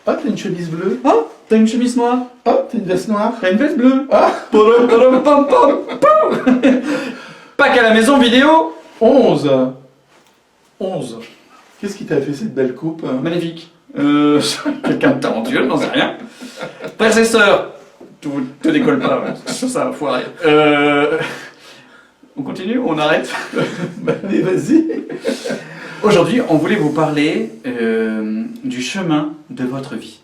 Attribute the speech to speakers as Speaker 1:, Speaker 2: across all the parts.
Speaker 1: Ah, t'as une chemise bleue.
Speaker 2: Oh, t'as une chemise noire.
Speaker 1: Ah, t'as une veste noire.
Speaker 2: T'as une veste bleue.
Speaker 1: Ah,
Speaker 2: Pâques à la maison vidéo.
Speaker 1: 11. 11. Qu'est-ce qui t'a fait cette belle coupe?
Speaker 2: Magnifique. Quelqu'un de talentueux, j'en sais rien. Frères et sœurs, tout te décolle pas, ça va foirer. On continue ou on arrête?
Speaker 1: Allez, vas-y.
Speaker 2: Aujourd'hui, on voulait vous parler du chemin de votre vie.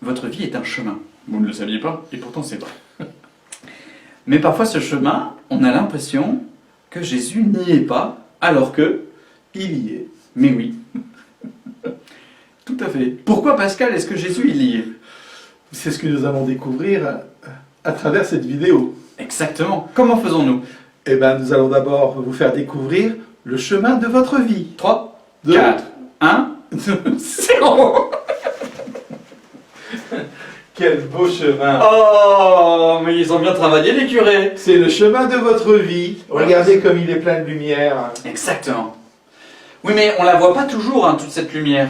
Speaker 2: Votre vie est un chemin. Vous ne le saviez pas, et pourtant c'est vrai. Mais parfois ce chemin, on a l'impression que Jésus n'y est pas, alors que
Speaker 1: Il y est.
Speaker 2: mais oui. Tout à fait. Pourquoi, Pascal, est-ce que Jésus il y est?
Speaker 1: C'est ce que nous allons découvrir à travers cette vidéo.
Speaker 2: Exactement. Comment faisons-nous?
Speaker 1: Eh bien, nous allons d'abord vous faire découvrir le chemin de votre vie.
Speaker 2: 3,
Speaker 1: 2,
Speaker 2: 4, 1, 0.
Speaker 1: Quel beau chemin.
Speaker 2: Oh, mais ils ont bien travaillé, les curés.
Speaker 1: C'est le chemin de votre vie. Regardez comme il est plein de lumière.
Speaker 2: Exactement. Oui, mais on la voit pas toujours, hein, toute cette lumière.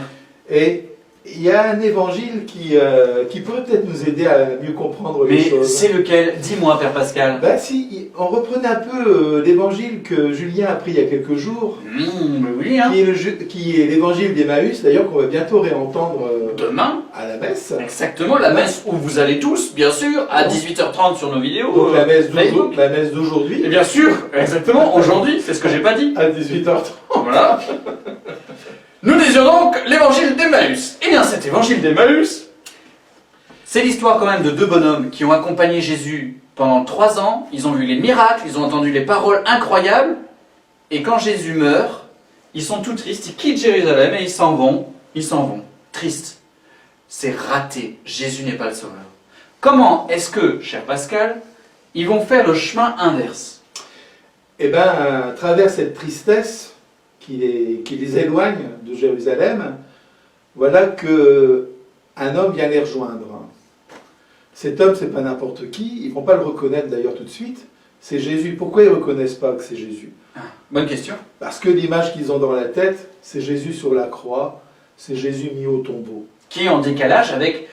Speaker 1: Et il y a un évangile qui pourrait peut-être nous aider à mieux comprendre les
Speaker 2: Mais
Speaker 1: choses.
Speaker 2: c'est lequel? Dis-moi, Père Pascal.
Speaker 1: Bah si, on reprenait un peu l'évangile que Julien a pris il y a quelques jours,
Speaker 2: Mais oui, hein.
Speaker 1: qui est l'évangile d'Emmaüs, d'ailleurs qu'on va bientôt réentendre
Speaker 2: Demain,
Speaker 1: à la messe.
Speaker 2: exactement, la messe où vous allez tous, bien sûr, à 18h30 sur nos vidéos.
Speaker 1: Donc la messe
Speaker 2: Facebook.
Speaker 1: d'aujourd'hui,
Speaker 2: Et bien sûr, exactement, aujourd'hui, c'est ce que j'ai pas dit.
Speaker 1: à 18h30.
Speaker 2: Voilà. Nous disions donc l'évangile d'Emmaüs. Eh bien, cet évangile d'Emmaüs, c'est l'histoire quand même de deux bonhommes qui ont accompagné Jésus pendant 3 ans. Ils ont vu les miracles, ils ont entendu les paroles incroyables. Et quand Jésus meurt, ils sont tout tristes, ils quittent Jérusalem et ils s'en vont. Ils s'en vont. Tristes. C'est raté. Jésus n'est pas le sauveur. Comment est-ce que, cher Pascal, ils vont faire le chemin inverse?
Speaker 1: Eh bien, à travers cette tristesse qui les éloigne de Jérusalem, voilà que un homme vient les rejoindre. Cet homme, c'est pas n'importe qui, ils ne vont pas le reconnaître d'ailleurs tout de suite, c'est Jésus. Pourquoi ils ne reconnaissent pas que c'est Jésus?
Speaker 2: Bonne question.
Speaker 1: Parce que l'image qu'ils ont dans la tête, c'est Jésus sur la croix, c'est Jésus mis au tombeau.
Speaker 2: Qui est en décalage avec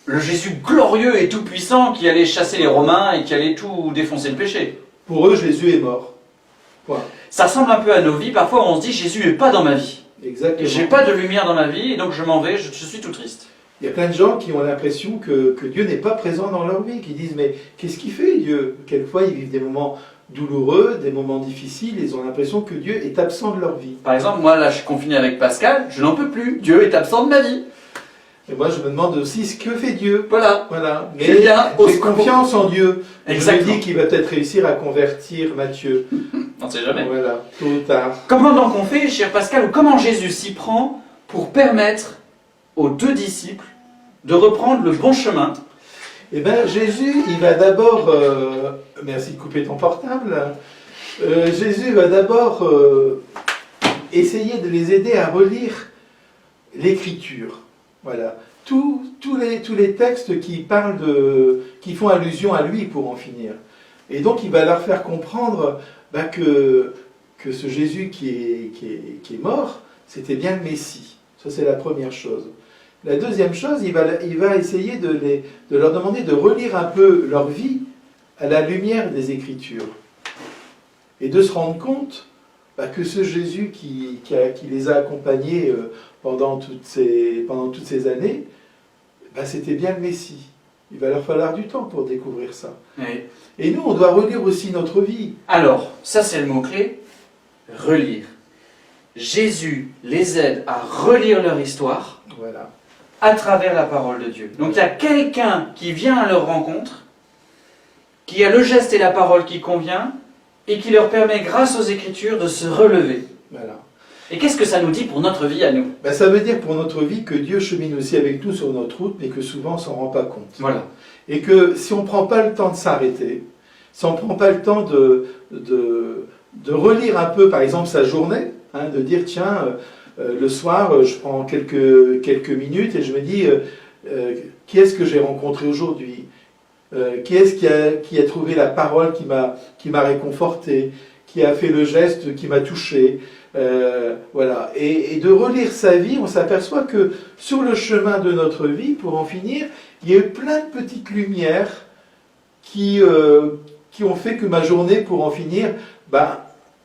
Speaker 2: le Jésus glorieux et tout-puissant qui allait chasser les Romains et qui allait tout défoncer le péché.
Speaker 1: Pour eux, Jésus est mort. Point.
Speaker 2: Ça ressemble un peu à nos vies, parfois on se dit Jésus n'est pas dans ma vie.
Speaker 1: Exactement.
Speaker 2: J'ai pas de lumière dans ma vie et donc je m'en vais, je suis tout triste.
Speaker 1: Il y a plein de gens qui ont l'impression que Dieu n'est pas présent dans leur vie, qui disent mais qu'est-ce qu'il fait Dieu? Quelquefois ils vivent des moments douloureux, des moments difficiles, ils ont l'impression que Dieu est absent de leur vie.
Speaker 2: Par exemple, moi là je suis confiné avec Pascal, je n'en peux plus, Dieu est absent de ma vie.
Speaker 1: Et moi je me demande aussi ce que fait Dieu.
Speaker 2: Voilà.
Speaker 1: Voilà. Mais
Speaker 2: Julien,
Speaker 1: j'ai confiance en Dieu.
Speaker 2: Exactement.
Speaker 1: Je me dis qu'il va peut-être réussir à convertir Matthieu.
Speaker 2: On ne sait jamais.
Speaker 1: Voilà, tôt ou tard.
Speaker 2: Comment donc on fait, cher Pascal, ou comment Jésus s'y prend pour permettre aux 2 disciples de reprendre le bon chemin?
Speaker 1: Eh bien Jésus, il va d'abord... merci de couper ton portable. Jésus va d'abord essayer de les aider à relire l'Écriture. Voilà. Tous les textes qui parlent qui font allusion à lui pour en finir. Et donc il va leur faire comprendre que ce Jésus qui est mort, c'était bien le Messie. Ça c'est la première chose. La deuxième chose, il va essayer de leur demander de relire un peu leur vie à la lumière des Écritures. Et de se rendre compte que ce Jésus qui les a accompagnés pendant toutes ces années, c'était bien le Messie. Il va leur falloir du temps pour découvrir ça.
Speaker 2: Oui.
Speaker 1: Et nous, on doit relire aussi notre vie.
Speaker 2: Alors, ça c'est le mot-clé, relire. Jésus les aide à relire leur histoire
Speaker 1: Voilà.
Speaker 2: à travers la parole de Dieu. Donc il y a quelqu'un qui vient à leur rencontre, qui a le geste et la parole qui convient, et qui leur permet, grâce aux Écritures, de se relever.
Speaker 1: Voilà.
Speaker 2: Et qu'est-ce que ça nous dit pour notre vie à nous?
Speaker 1: Ça veut dire pour notre vie que Dieu chemine aussi avec nous sur notre route, mais que souvent on ne s'en rend pas compte.
Speaker 2: Voilà.
Speaker 1: Et que si on ne prend pas le temps de s'arrêter, si on ne prend pas le temps de relire un peu, par exemple, sa journée, de dire, tiens, le soir, je prends quelques minutes et je me dis, qui est-ce que j'ai rencontré aujourd'hui? Qui est-ce qui a trouvé la parole qui m'a réconforté, qui a fait le geste qui m'a touché? Voilà. Et de relire sa vie, on s'aperçoit que sur le chemin de notre vie, pour en finir, il y a eu plein de petites lumières qui ont fait que ma journée, pour en finir, ben,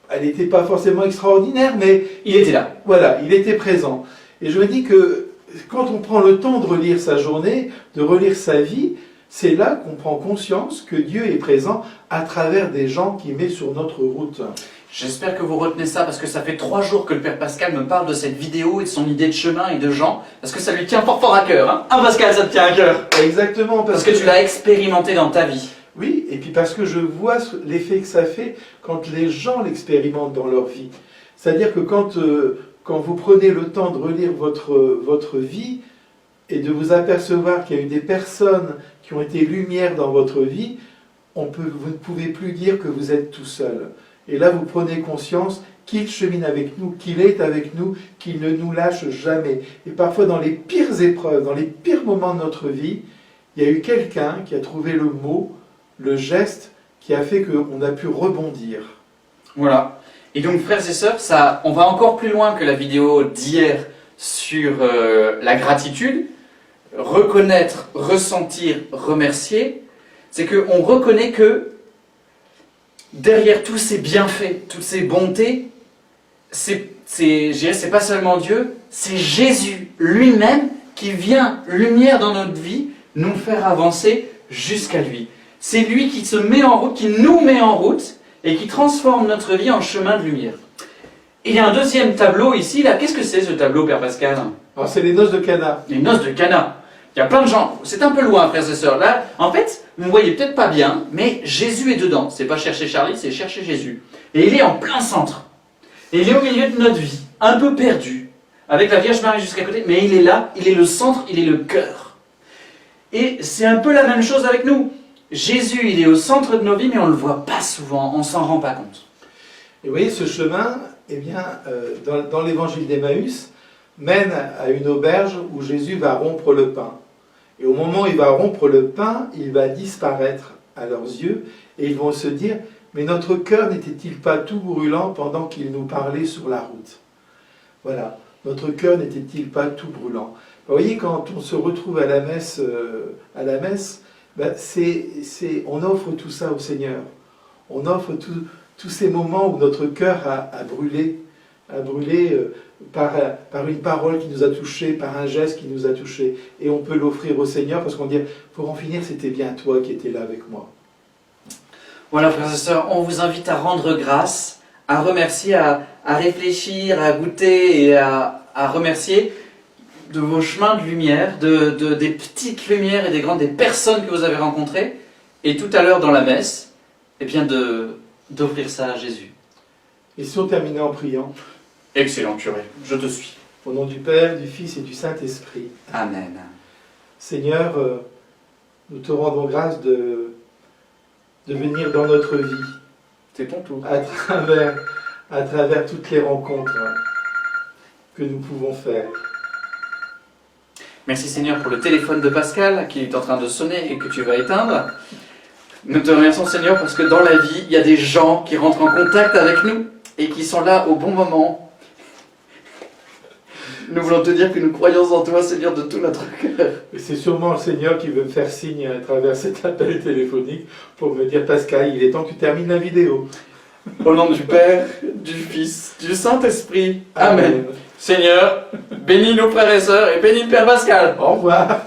Speaker 1: elle n'était pas forcément extraordinaire, mais
Speaker 2: Il était là.
Speaker 1: voilà, il était présent. Et je me dis que quand on prend le temps de relire sa journée, de relire sa vie, c'est là qu'on prend conscience que Dieu est présent à travers des gens qu'il met sur notre route.
Speaker 2: J'espère que vous retenez ça parce que ça fait 3 jours que le Père Pascal me parle de cette vidéo et de son idée de chemin et de gens, parce que ça lui tient fort fort à cœur. Hein, Pascal, ça te tient à cœur.
Speaker 1: Exactement.
Speaker 2: Parce que tu l'as expérimenté dans ta vie.
Speaker 1: Oui, et puis parce que je vois l'effet que ça fait quand les gens l'expérimentent dans leur vie. C'est-à-dire que quand vous prenez le temps de relire votre vie et de vous apercevoir qu'il y a eu des personnes qui ont été lumière dans votre vie, vous ne pouvez plus dire que vous êtes tout seul. Et là, vous prenez conscience qu'il chemine avec nous, qu'il est avec nous, qu'il ne nous lâche jamais. Et parfois, dans les pires épreuves, dans les pires moments de notre vie, il y a eu quelqu'un qui a trouvé le mot, le geste, qui a fait qu'on a pu rebondir.
Speaker 2: Voilà. Et donc, frères et sœurs, on va encore plus loin que la vidéo d'hier sur la gratitude. Reconnaître, ressentir, remercier, c'est qu'on reconnaît que derrière tous ces bienfaits, toutes ces bontés, c'est pas seulement Dieu, c'est Jésus lui-même qui vient, lumière dans notre vie, nous faire avancer jusqu'à lui. C'est lui qui se met en route, qui nous met en route et qui transforme notre vie en chemin de lumière. Et il y a un deuxième tableau ici, là. Qu'est-ce que c'est ce tableau, Père Pascal?
Speaker 1: Alors c'est les noces de Cana.
Speaker 2: Les noces de Cana. Il y a plein de gens. C'est un peu loin, frères et sœurs. Là, en fait, vous ne voyez peut-être pas bien, mais Jésus est dedans. C'est pas chercher Charlie, c'est chercher Jésus. Et il est en plein centre. Et il est au milieu de notre vie, un peu perdu, avec la Vierge Marie jusqu'à côté, mais il est là, il est le centre, il est le cœur. Et c'est un peu la même chose avec nous. Jésus, il est au centre de nos vies, mais on ne le voit pas souvent, on ne s'en rend pas compte.
Speaker 1: Et vous voyez, ce chemin, eh bien, dans l'évangile d'Emmaüs, mène à une auberge où Jésus va rompre le pain. Et au moment où il va rompre le pain, il va disparaître à leurs yeux, et ils vont se dire, mais notre cœur n'était-il pas tout brûlant pendant qu'il nous parlait sur la route? Voilà, notre cœur n'était-il pas tout brûlant? Vous voyez, quand on se retrouve à la messe, ben on offre tout ça au Seigneur. On offre tous ces moments où notre cœur a brûlé par une parole qui nous a touchés, par un geste qui nous a touchés. Et on peut l'offrir au Seigneur parce qu'on dit, pour en finir, c'était bien toi qui étais là avec moi.
Speaker 2: Voilà, frères et sœurs, on vous invite à rendre grâce, à remercier, à réfléchir, à goûter et à remercier de vos chemins de lumière, des petites lumières et des grandes, des personnes que vous avez rencontrées. Et tout à l'heure dans la messe, eh bien d'offrir ça à Jésus.
Speaker 1: Et si on terminait en priant?
Speaker 2: Excellent, curé, je te suis.
Speaker 1: Au nom du Père, du Fils et du Saint-Esprit.
Speaker 2: Amen.
Speaker 1: Seigneur, nous te rendons grâce de venir dans notre vie.
Speaker 2: C'est ton tour.
Speaker 1: À travers toutes les rencontres que nous pouvons faire.
Speaker 2: Merci Seigneur pour le téléphone de Pascal qui est en train de sonner et que tu vas éteindre. Nous te remercions Seigneur parce que dans la vie, il y a des gens qui rentrent en contact avec nous et qui sont là au bon moment. Nous voulons te dire que nous croyons en toi Seigneur de tout notre cœur.
Speaker 1: Et c'est sûrement le Seigneur qui veut me faire signe à travers cet appel téléphonique pour me dire Pascal, il est temps que tu termines la vidéo.
Speaker 2: Au nom du Père, du Fils, du Saint-Esprit. Amen. Seigneur, bénis nos frères et sœurs et bénis le Père Pascal.
Speaker 1: Au revoir.